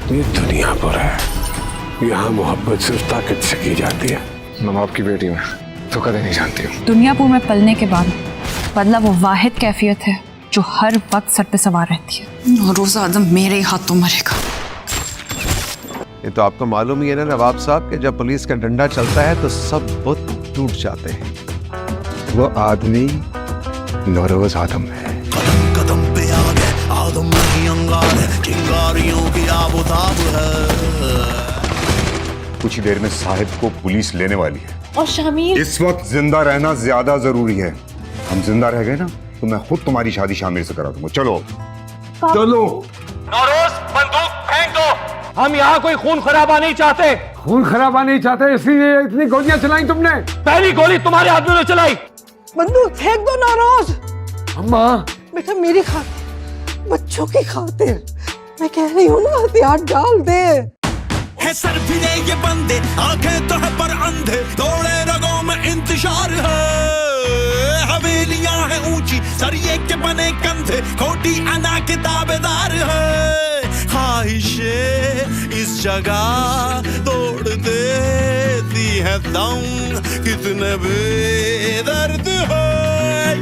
ये दुनियापुर है, यहाँ मोहब्बत सिर्फ ताकत से की जाती है। नवाब की बेटी में तो कदे नहीं जानती हूँ। दुनियापुर में पलने के बाद बदला वो वाहिद कैफियत है जो हर वक्त सर पे सवार रहती है। रोज़ आदम मेरे ही हाथों मरेगा। ये तो आपको मालूम ही है ना नवाब साहब कि जब पुलिस का डंडा चलता है तो सब बुत टूट जाते हैं। वो आदमी नौरोज आदम है। कदम कदम पे आ गए आदम नहीं अंगार है, चिंगारियों की आबोताब है। कुछ ही देर में साहिब को पुलिस लेने वाली है और शामिर इस वक्त जिंदा रहना ज्यादा जरूरी है। हम जिंदा रह गए ना तो मैं खुद तुम्हारी शादी शामिर से करा दूंगा। चलो चलो। नौरोज बंदूक फेंक दो, हम यहाँ कोई खून खराबा नहीं चाहते। खून खराबा नहीं चाहते इसलिए इतनी गोलियां चलाई तुमने? पहली गोली तुम्हारे आदमियों ने चलाई। बंदूक फेंक दो नौरोज। अम्मा बेटा मेरी खातिर, बच्चों की खातिर मैं कह रही हूँ ना, हथियार डाल दे। है सर फिरे ये बंदे, आंखें तो है पर अंधे, दौड़े रगों में इंतजार है। हवेलियां हैं ऊंची, सरिये के बने कंधे, खोटी अना के दावेदार है। ख्वाहिशें इस जगह तोड़ देती है दम, कितने बेदर्द है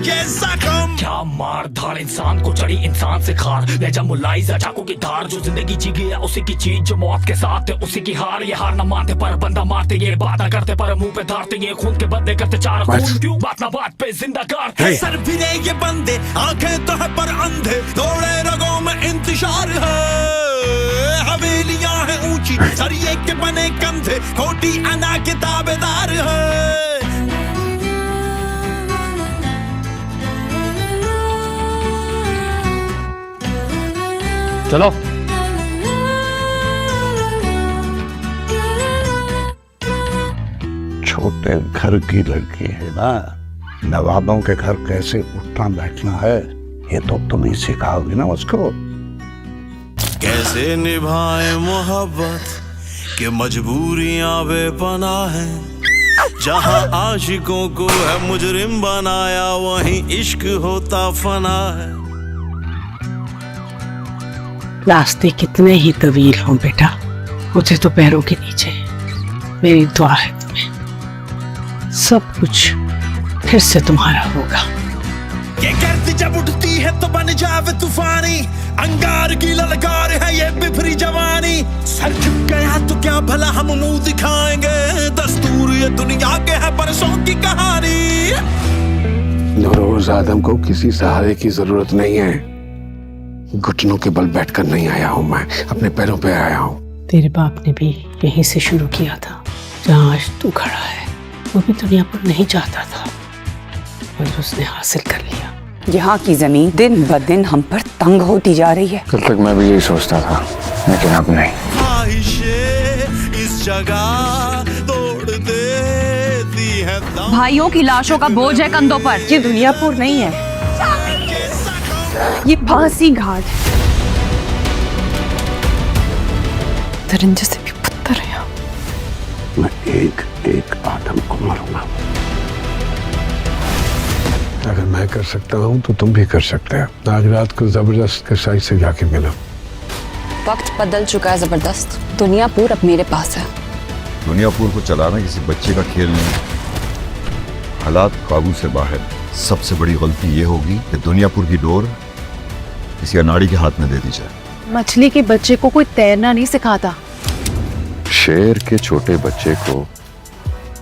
ये जख्म। क्या मार धाड़ इंसान को चढ़ी इंसान से खार, ले जा मुलाइजा चाकू की धार। जो जिंदगी जी गया उसी की चीज, जो मौत के साथ है उसी की हार। ये हार न मानते पर बंदा मारते, ये वादा करते पर मुंह पे धारते। ये खून के बदले करते चार खून, क्यों बात ना बात पे जिंदा कर। सर फिरे ये बंदे, आंखें तो है पर अंधे, दौड़े रगों में इंतजार है। हवेलियां हैं ऊंची, सरिये के बने कंधे, खोटी अना के दावेदार है। चलो छोटे घर की लड़की है ना, नवाबों के घर कैसे उठना बैठना है ये तो तुम ही सिखाओगे ना उसको। कैसे निभाए मोहब्बत के मजबूरियां बेपनाह है। जहां आशिकों को है मुजरिम बनाया, वहीं इश्क होता फना है। रास्ते कितने ही तवील हों बेटा, मुझे तो पैरों के नीचे मेरी दुआ है तुम्हें, सब कुछ फिर से तुम्हारा होगा। ये गर्द जब उठती है तो बन जावे तूफानी, अंगार की ललकार है ये बिफरी जवानी। सर झुक गया तो क्या भला हम मुंह दिखाएंगे, दस्तूर ये दुनिया के है बरसों की कहानी। नौरोज आदम को किसी सहारे की जरूरत नहीं है। घुटनों के बल बैठकर नहीं आया हूँ मैं, अपने पैरों पे आया हूँ। तेरे बाप ने भी यहीं से शुरू किया था, जहाँ आज तू खड़ा है। वो भी दुनिया पर नहीं चाहता था और उसने हासिल कर लिया। यहाँ की जमीन दिन ब दिन हम पर तंग होती जा रही है। कल तक मैं भी यही सोचता था, लेकिन अब नहीं। ख्वाहिशें इस जगह तोड़ देती है दम। भाइयों की लाशों का बोझ है कंधों पर। ये दुनियापुर नहीं है, ये फांसी घाट है। दरिंदे से भी पत्थर है यहाँ। मैं एक एक आदम को मारूंगा। अगर मैं कर सकता हूँ तो तुम भी कर सकते हो। आज रात को जबरदस्त कसाई से जाके मिलो। वक्त बदल चुका है जबरदस्त, दुनियापुर अब मेरे पास है। दुनियापुर को चलाना किसी बच्चे का खेल नहीं, हालात काबू से बाहर। सबसे बड़ी गलती ये होगी कि दुनियापुर की डोर किसी अनाड़ी के हाथ में दे दी जाए। मछली के बच्चे को कोई तैरना नहीं सिखाता। शेर के छोटे बच्चे को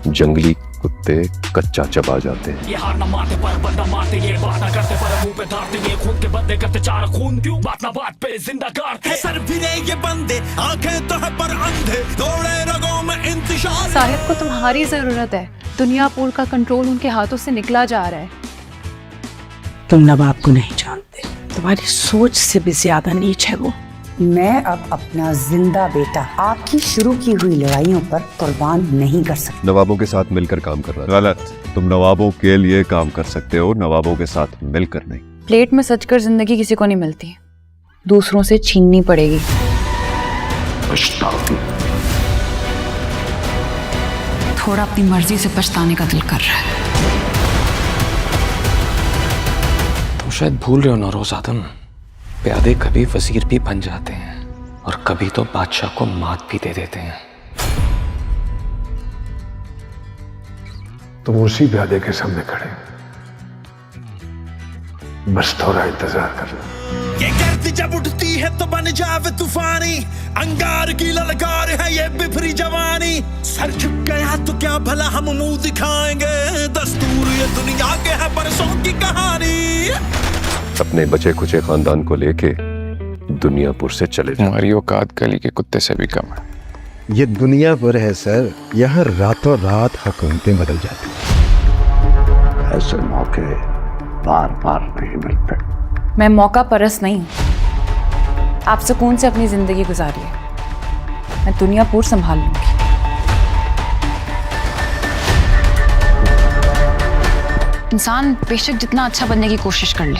जंगली कुत्ते कच्चा चबा जाते हैं। ये हार न मानते पर बंदा मारते, ये वादा करते पर मुंह पे धारते। ये खून के बदले करते चार खून, क्यों बात ना बात पे जिंदा कर। सर फिरे ये बंदे, आंखें तो है पर अंधे, दौड़े रगों में इंतजार। साहिब को तुम्हारी जरूरत है, दुनियापुर का कंट्रोल उनके हाथों से निकला जा रहा है। तुम नवाब को नहीं जानते, तुम्हारी सोच से भी ज्यादा नीच है वो। मैं अब अपना जिंदा बेटा आपकी शुरू की हुई लड़ाइयों पर कुर्बान नहीं कर सकती। नवाबों के साथ मिलकर काम करना गलत। तुम नवाबों के लिए काम कर सकते हो, नवाबों के साथ मिलकर नहीं। प्लेट में सजकर जिंदगी किसी को नहीं मिलती, दूसरों से छीननी पड़ेगी। थोड़ा अपनी मर्जी से पछताने का दिल कर रहा है। तुम शायद भूल रहे हो नौरोज आदम, प्यादे कभी वजीर भी बन जाते हैं और कभी तो बादशाह को मात भी दे देते हैं। तुम उसी वादे के सामने खड़े, बस थोड़ा इंतजार करना। ये गर्द जब उठती है तो बन जावे तूफानी, अंगार की ललकार है ये बिफरी जवानी। सर झुक गया तो क्या भला हम मुंह दिखाएंगे, दस्तूर ये दुनिया के है बरसों की कहानी। अपने बचे खुचे खानदान को लेके दुनियापुर से चले जाओ। हमारी औकात गली के कुत्ते से भी कम है। ये दुनियापुर है सर, यहाँ रातों रात हुकूमतें बदल जाती हैं। ऐसे मौके बार बार नहीं मिलते। मैं मौका परस्त नहीं हूं। आप सुकून से अपनी जिंदगी गुजारिए, मैं दुनियापुर संभाल लूंगी। इंसान बेशक जितना अच्छा बनने की कोशिश कर ले,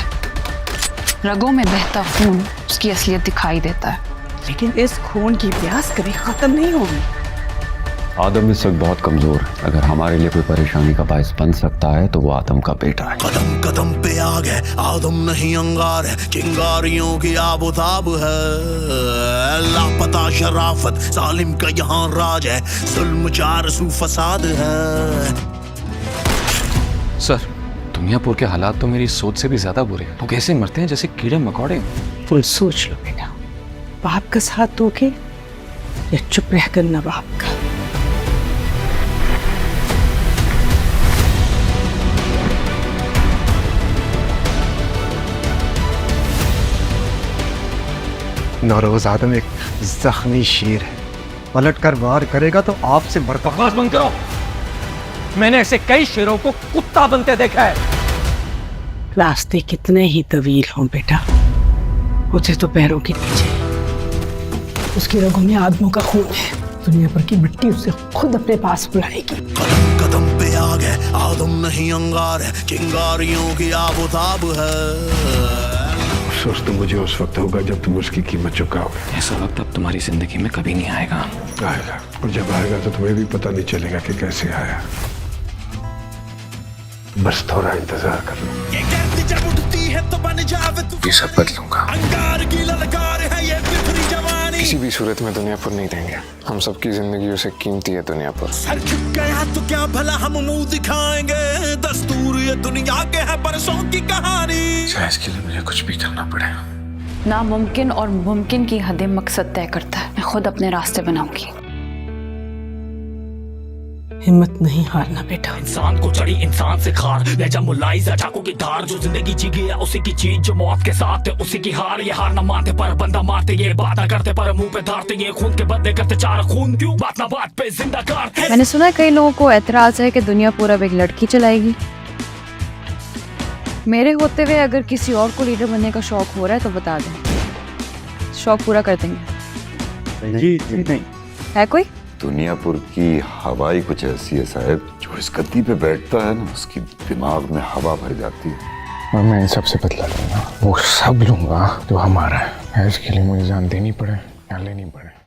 रगों में बहता खून उसकी असलियत दिखाई देता है। लेकिन इस खून की प्यास कभी खत्म नहीं होगी। आदम इस वक्त बहुत कमजोर है। अगर हमारे लिए कोई परेशानी का बायस बन सकता है तो वो आदम का बेटा है। कदम कदम पे आग है, आदम नहीं अंगार है, चिंगारियों की आबोताब है। लापता शराफत जालिम का यहाँ राज है, जुल्म चार सू फसाद है। सर, दुनियापुर के हालात तो मेरी सोच से भी ज्यादा बुरे हैं। लोग ऐसे मरते हैं जैसे कीड़े मकोड़े। फुल सोच लो बेटा, बाप का साथ दोगे या चुप रहकर नवाब का। नौरोज आदम एक जख्मी शेर है, पलट कर वार करेगा तो आपसे बढ़कर। बकवास बंद करो। मैंने ऐसे कई शेरों को कुत्ता बनते देखा है। रास्ते कितने ही तवील हों बेटा, उसे तो पैरों के नीचे। उसकी रगों में आदमों का खून है, दुनिया भर की मिट्टी उसे खुद अपने पास बुलाएगी। कदम कदम पे आग है, आदम नहीं अंगार है, चिंगारियों की आबोताब है। अफसोस तो मुझे उस वक्त होगा जब तुम उसकी कीमत चुकाओगे। ऐसा वक्त अब तुम्हारी जिंदगी में कभी नहीं आएगा। आएगा, और जब आएगा तो तुम्हें भी पता नहीं चलेगा कि कैसे आया। बस थोड़ा इंतजार कर लो। ये गर्द जब उठती है तो बन जावे तूफानी, ये सब बदलूंगा। अंगार की ललकार है ये बिखरी जवानी। किसी भी सूरत में दुनियापुर नहीं देंगे। हम सबकी जिंदगी से कीमती है दुनियापुर। सर झुक गया तो क्या भला हम मुंह दिखाएंगे, दस्तूर ये दुनिया के है बरसों की कहानी। शायद इसके लिए मुझे कुछ भी करना पड़ेगा। नामुमकिन और मुमकिन की हदें मकसद तय करता है। मैं खुद अपने रास्ते बनाऊंगी। हिम्मत नहीं हारना बेटा। इंसान को चढ़ी इंसान से खार, ले जा मुलाइजा चाकू की धार। जो जिंदगी जी गया उसी की चीज, जो मौत के साथ है उसी की हार। ये हार न मानते पर बंदा मारते, ये वादा करते पर मुंह पे धारते। ये खून के बदले करते चार खून, क्यों बात ना बात पे जिंदा कार। मैंने सुना है कई लोगों को एतराज है कि दुनियापुर अब एक लड़की चलाएगी। मेरे होते हुए अगर किसी और को लीडर बनने का शौक हो रहा है तो बता दें, शौक पूरा कर देंगे। नहीं है कोई? दुनियापुर की हवाई कुछ ऐसी है साहब, जो इस गद्दी पे बैठता है ना उसकी दिमाग में हवा भर जाती है। और मैं इन सबसे बदला लूंगा, वो सब लूंगा जो हमारा है। इसके लिए मुझे जान देनी पड़े या लेनी पड़े।